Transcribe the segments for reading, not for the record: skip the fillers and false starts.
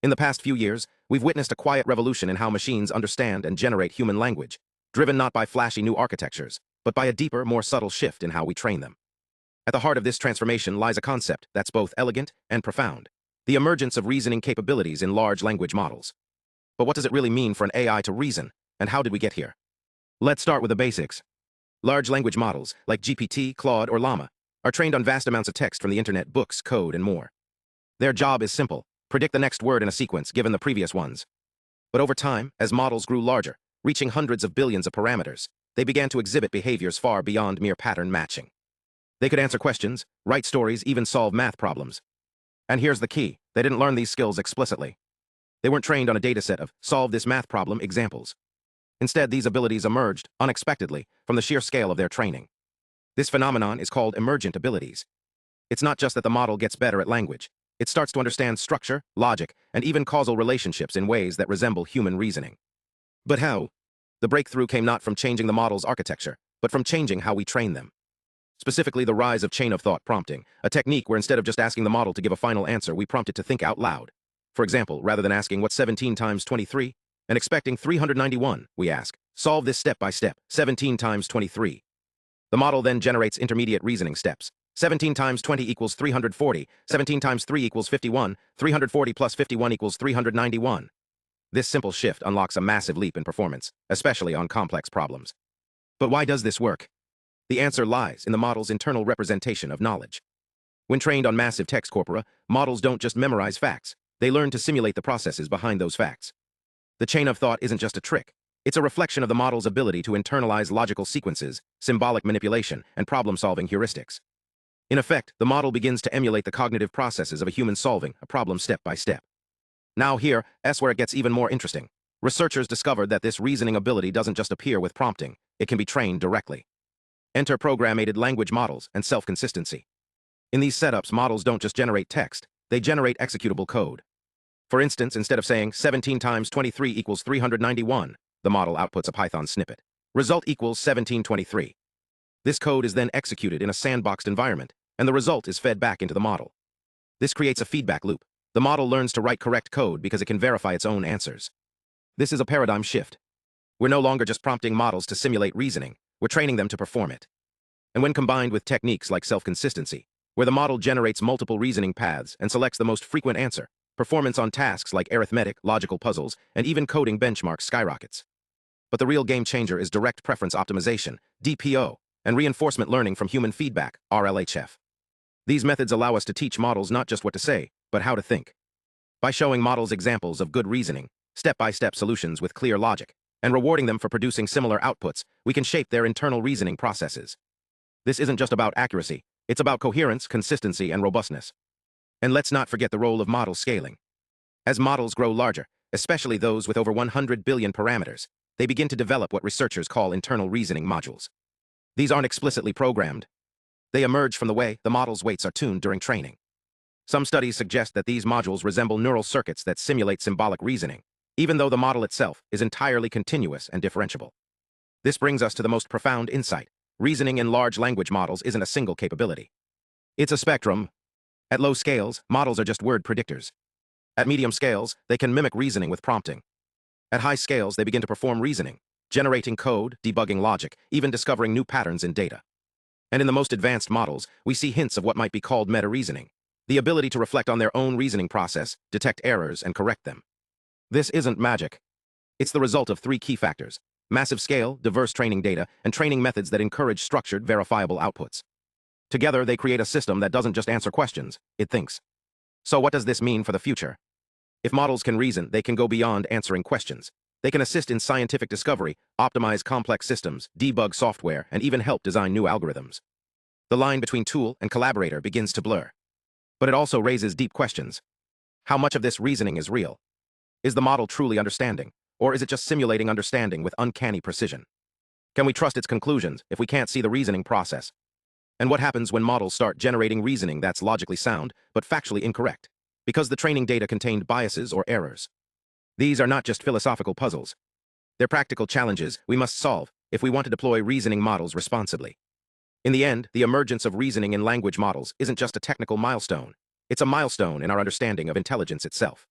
In the past few years, we've witnessed a quiet revolution in how machines understand and generate human language, driven not by flashy new architectures, but by a deeper, more subtle shift in how we train them. At the heart of this transformation lies a concept that's both elegant and profound: the emergence of reasoning capabilities in large language models. But what does it really mean for an AI to reason, and how did we get here? Let's start with the basics. Large language models, like GPT, Claude, or Llama, are trained on vast amounts of text from the internet, books, code, and more. Their job is simple: predict the next word in a sequence given the previous ones. But over time, as models grew larger, reaching hundreds of billions of parameters, they began to exhibit behaviors far beyond mere pattern matching. They could answer questions, write stories, even solve math problems. And here's the key: they didn't learn these skills explicitly. They weren't trained on a dataset of solve this math problem examples. Instead, these abilities emerged, unexpectedly, from the sheer scale of their training. This phenomenon is called emergent abilities. It's not just that the model gets better at language. It starts to understand structure, logic, and even causal relationships in ways that resemble human reasoning. But how? The breakthrough came not from changing the model's architecture, but from changing how we train them. Specifically, the rise of chain-of-thought prompting, a technique where instead of just asking the model to give a final answer, we prompt it to think out loud. For example, rather than asking what's 17 times 23, and expecting 391, we ask, solve this step by step, 17 times 23. The model then generates intermediate reasoning steps. 17 times 20 equals 340, 17 times 3 equals 51, 340 plus 51 equals 391. This simple shift unlocks a massive leap in performance, especially on complex problems. But why does this work? The answer lies in the model's internal representation of knowledge. When trained on massive text corpora, models don't just memorize facts, they learn to simulate the processes behind those facts. The chain of thought isn't just a trick. It's a reflection of the model's ability to internalize logical sequences, symbolic manipulation, and problem-solving heuristics. In effect, the model begins to emulate the cognitive processes of a human solving a problem step by step. Now here's where it gets even more interesting. Researchers discovered that this reasoning ability doesn't just appear with prompting, it can be trained directly. Enter program-aided language models and self-consistency. In these setups, models don't just generate text, they generate executable code. For instance, instead of saying 17 times 23 equals 391, the model outputs a Python snippet. Result equals 1723. This code is then executed in a sandboxed environment, and the result is fed back into the model. This creates a feedback loop. The model learns to write correct code because it can verify its own answers. This is a paradigm shift. We're no longer just prompting models to simulate reasoning, we're training them to perform it. And when combined with techniques like self-consistency, where the model generates multiple reasoning paths and selects the most frequent answer, performance on tasks like arithmetic, logical puzzles, and even coding benchmarks skyrockets. But the real game changer is direct preference optimization, DPO, and reinforcement learning from human feedback, RLHF. These methods allow us to teach models not just what to say, but how to think. By showing models examples of good reasoning, step-by-step solutions with clear logic, and rewarding them for producing similar outputs, we can shape their internal reasoning processes. This isn't just about accuracy, it's about coherence, consistency, and robustness. And let's not forget the role of model scaling. As models grow larger, especially those with over 100 billion parameters, they begin to develop what researchers call internal reasoning modules. These aren't explicitly programmed. They emerge from the way the model's weights are tuned during training. Some studies suggest that these modules resemble neural circuits that simulate symbolic reasoning, even though the model itself is entirely continuous and differentiable. This brings us to the most profound insight. Reasoning in large language models isn't a single capability. It's a spectrum. At low scales, models are just word predictors. At medium scales, they can mimic reasoning with prompting. At high scales, they begin to perform reasoning, generating code, debugging logic, even discovering new patterns in data. And in the most advanced models, we see hints of what might be called meta-reasoning, the ability to reflect on their own reasoning process, detect errors, and correct them. This isn't magic. It's the result of three key factors: massive scale, diverse training data, and training methods that encourage structured, verifiable outputs. Together, they create a system that doesn't just answer questions, it thinks. So what does this mean for the future? If models can reason, they can go beyond answering questions. They can assist in scientific discovery, optimize complex systems, debug software, and even help design new algorithms. The line between tool and collaborator begins to blur. But it also raises deep questions. How much of this reasoning is real? Is the model truly understanding, or is it just simulating understanding with uncanny precision? Can we trust its conclusions if we can't see the reasoning process? And what happens when models start generating reasoning that's logically sound, but factually incorrect, because the training data contained biases or errors? These are not just philosophical puzzles. They're practical challenges we must solve if we want to deploy reasoning models responsibly. In the end, the emergence of reasoning in language models isn't just a technical milestone. It's a milestone in our understanding of intelligence itself.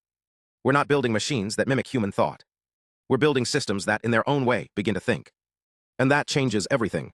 We're not building machines that mimic human thought. We're building systems that, in their own way, begin to think. And that changes everything.